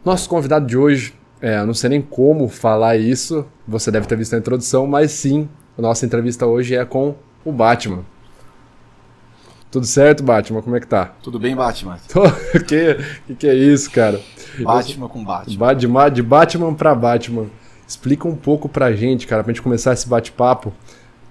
Nosso convidado de hoje, eu não sei nem como falar isso, você deve ter visto a introdução, mas sim, a nossa entrevista hoje é com o Batman. Tudo certo, Batman? Como é que tá? Tudo bem, Batman? Que é isso, cara? Batman com Batman. De Batman pra Batman. Explica um pouco pra gente, cara, pra gente começar esse bate-papo.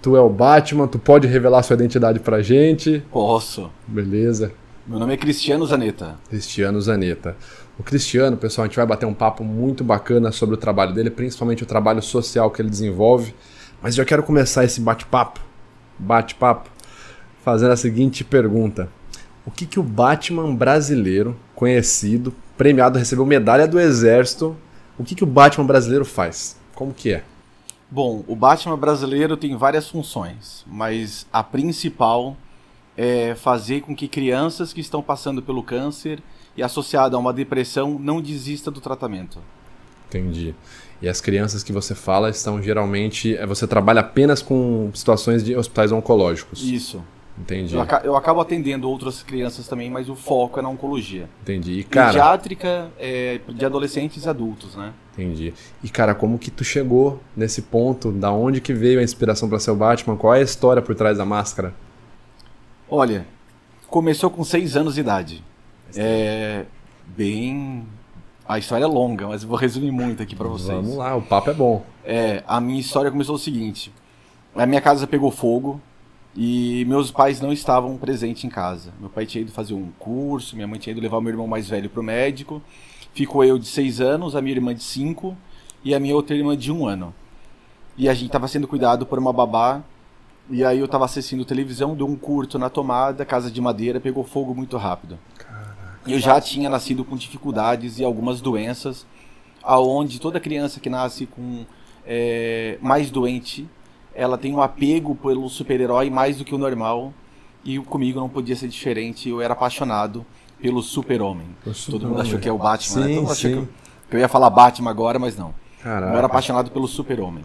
Tu é o Batman, tu pode revelar sua identidade pra gente? Posso. Beleza. Meu nome é Cristiano Zanetta. Cristiano Zanetta. O Cristiano, pessoal, a gente vai bater um papo muito bacana sobre o trabalho dele, principalmente o trabalho social que ele desenvolve. Mas eu quero começar esse bate-papo, fazendo a seguinte pergunta. O que o Batman brasileiro, conhecido, premiado, recebeu medalha do Exército, o que o Batman brasileiro faz? Como que é? Bom, o Batman brasileiro tem várias funções, mas a principal é fazer com que crianças que estão passando pelo câncer e associada a uma depressão não desista do tratamento. Entendi. E as crianças que você fala estão geralmente... Você trabalha apenas com situações de hospitais oncológicos? Isso. Entendi. Eu acabo atendendo outras crianças também, mas o foco é na oncologia. Entendi. E, cara, pediátrica de adolescentes e adultos, né? Entendi. E, cara, como que tu chegou nesse ponto? Da onde que veio a inspiração para ser o Batman? Qual é a história por trás da máscara? Olha, começou com 6 anos de idade. A história é longa, mas eu vou resumir muito aqui pra vocês. Vamos lá, o papo é bom. A minha história começou o seguinte. A minha casa pegou fogo e meus pais não estavam presentes em casa. Meu pai tinha ido fazer um curso, minha mãe tinha ido levar o meu irmão mais velho pro médico. Ficou eu de 6 anos, a minha irmã de 5 e a minha outra irmã de 1 ano. E a gente estava sendo cuidado por uma babá. E aí eu estava assistindo televisão, deu um curto na tomada, casa de madeira, pegou fogo muito rápido. Eu já tinha nascido com dificuldades e algumas doenças, aonde toda criança que nasce com mais doente, ela tem um apego pelo super-herói mais do que o normal. E comigo não podia ser diferente, eu era apaixonado pelo Super-Homem. Todo mundo achou que é o Batman, sim, né? Todo mundo achou sim. que eu ia falar Batman agora, mas não. Caraca. Eu era apaixonado pelo Super-Homem.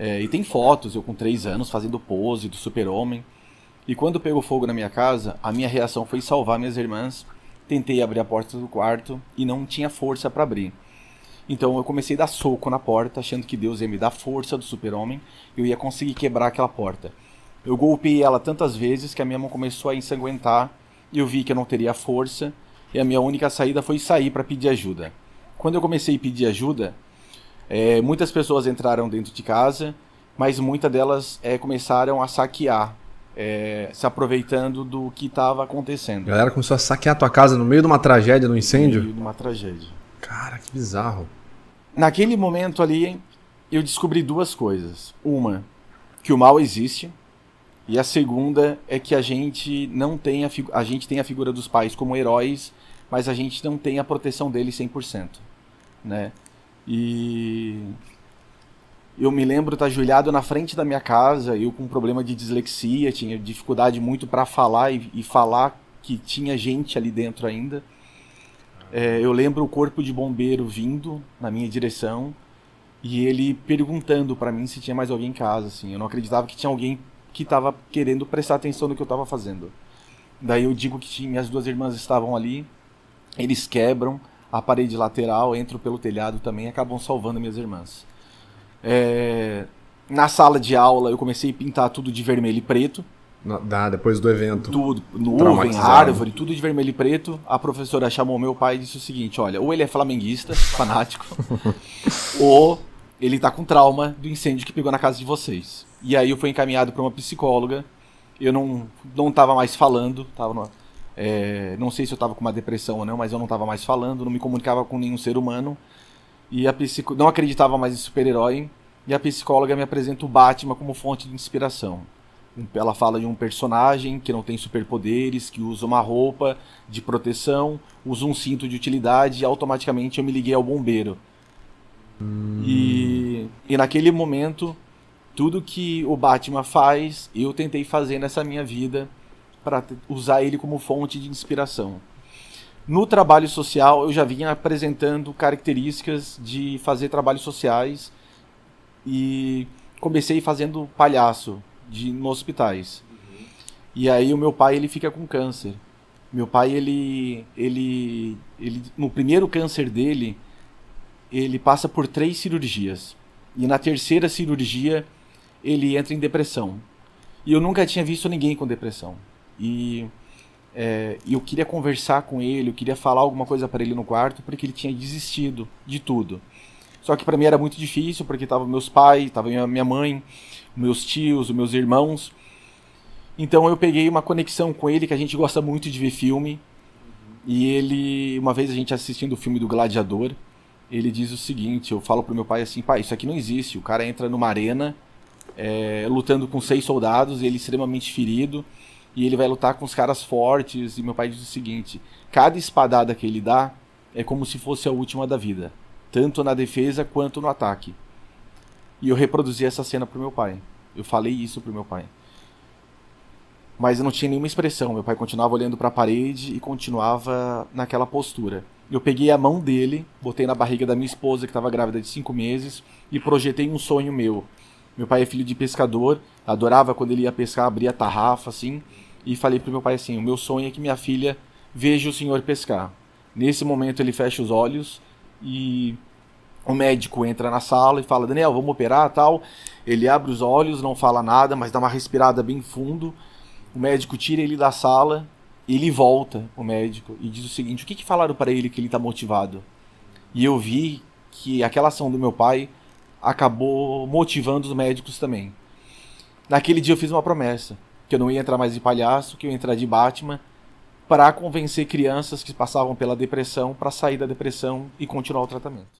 E tem fotos, eu com 3 anos fazendo pose do Super-Homem. E quando pegou fogo na minha casa, a minha reação foi salvar minhas irmãs. Tentei abrir a porta do quarto e não tinha força para abrir. Então eu comecei a dar soco na porta, achando que Deus ia me dar força do Super-Homem e eu ia conseguir quebrar aquela porta. Eu golpeei ela tantas vezes que a minha mão começou a ensanguentar e eu vi que eu não teria força e a minha única saída foi sair para pedir ajuda. Quando eu comecei a pedir ajuda, muitas pessoas entraram dentro de casa, mas muitas delas começaram a saquear, se aproveitando do que estava acontecendo. A galera começou a saquear a tua casa no meio de uma tragédia, no incêndio? No meio de uma tragédia. Cara, que bizarro. Naquele momento ali, eu descobri 2 coisas. Uma, que o mal existe, e a segunda é que a gente não tem a gente tem a figura dos pais como heróis, mas a gente não tem a proteção deles 100%, né? E eu me lembro de estar ajoelhado na frente da minha casa, eu com problema de dislexia, tinha dificuldade muito para falar e falar que tinha gente ali dentro ainda. Eu lembro o corpo de bombeiro vindo na minha direção e ele perguntando para mim se tinha mais alguém em casa. Assim. Eu não acreditava que tinha alguém que estava querendo prestar atenção no que eu estava fazendo. Daí eu digo que minhas 2 irmãs estavam ali, eles quebram a parede lateral, entram pelo telhado também e acabam salvando minhas irmãs. Na sala de aula eu comecei a pintar tudo de vermelho e preto. Depois do evento. Tudo, nuvem, árvore, tudo de vermelho e preto. A professora chamou meu pai e disse o seguinte, olha, ou ele é flamenguista, fanático, ou ele tá com trauma do incêndio que pegou na casa de vocês. E aí eu fui encaminhado para uma psicóloga, eu não tava mais falando, não sei se eu tava com uma depressão ou não, mas eu não tava mais falando, não me comunicava com nenhum ser humano, e não acreditava mais em super-herói, e a psicóloga me apresenta o Batman como fonte de inspiração. Ela fala de um personagem que não tem superpoderes, que usa uma roupa de proteção, usa um cinto de utilidade e automaticamente eu me liguei ao bombeiro. E naquele momento, tudo que o Batman faz, eu tentei fazer nessa minha vida para usar ele como fonte de inspiração. No trabalho social, eu já vinha apresentando características de fazer trabalhos sociais e comecei fazendo palhaço nos hospitais. E aí o meu pai, ele fica com câncer. Meu pai, ele no primeiro câncer dele, ele passa por 3 cirurgias. E na terceira cirurgia, ele entra em depressão. E eu nunca tinha visto ninguém com depressão. E eu queria conversar com ele, eu queria falar alguma coisa para ele no quarto, porque ele tinha desistido de tudo. Só que para mim era muito difícil, porque estavam meus pais, estava minha mãe, meus tios, os meus irmãos. Então eu peguei uma conexão com ele, que a gente gosta muito de ver filme. E ele, uma vez a gente assistindo o filme do Gladiador, ele diz o seguinte, eu falo pro meu pai assim, pai, isso aqui não existe. O cara entra numa arena, lutando com 6 soldados, ele extremamente ferido, e ele vai lutar com os caras fortes. E meu pai diz o seguinte, cada espadada que ele dá é como se fosse a última da vida, tanto na defesa quanto no ataque. E eu reproduzi essa cena pro meu pai, eu falei isso pro meu pai. Mas eu não tinha nenhuma expressão, meu pai continuava olhando para a parede e continuava naquela postura. Eu peguei a mão dele, botei na barriga da minha esposa, que estava grávida de 5 meses, e projetei um sonho meu. Meu pai é filho de pescador, adorava quando ele ia pescar, abria a tarrafa, assim, e falei pro meu pai assim, o meu sonho é que minha filha veja o senhor pescar. Nesse momento ele fecha os olhos e o médico entra na sala e fala, Daniel, vamos operar, tal. Ele abre os olhos, não fala nada, mas dá uma respirada bem fundo. O médico tira ele da sala, ele volta, o médico, e diz o seguinte, o que falaram para ele que ele está motivado? E eu vi que aquela ação do meu pai acabou motivando os médicos também. Naquele dia eu fiz uma promessa, que eu não ia entrar mais de palhaço, que eu ia entrar de Batman, para convencer crianças que passavam pela depressão, para sair da depressão e continuar o tratamento.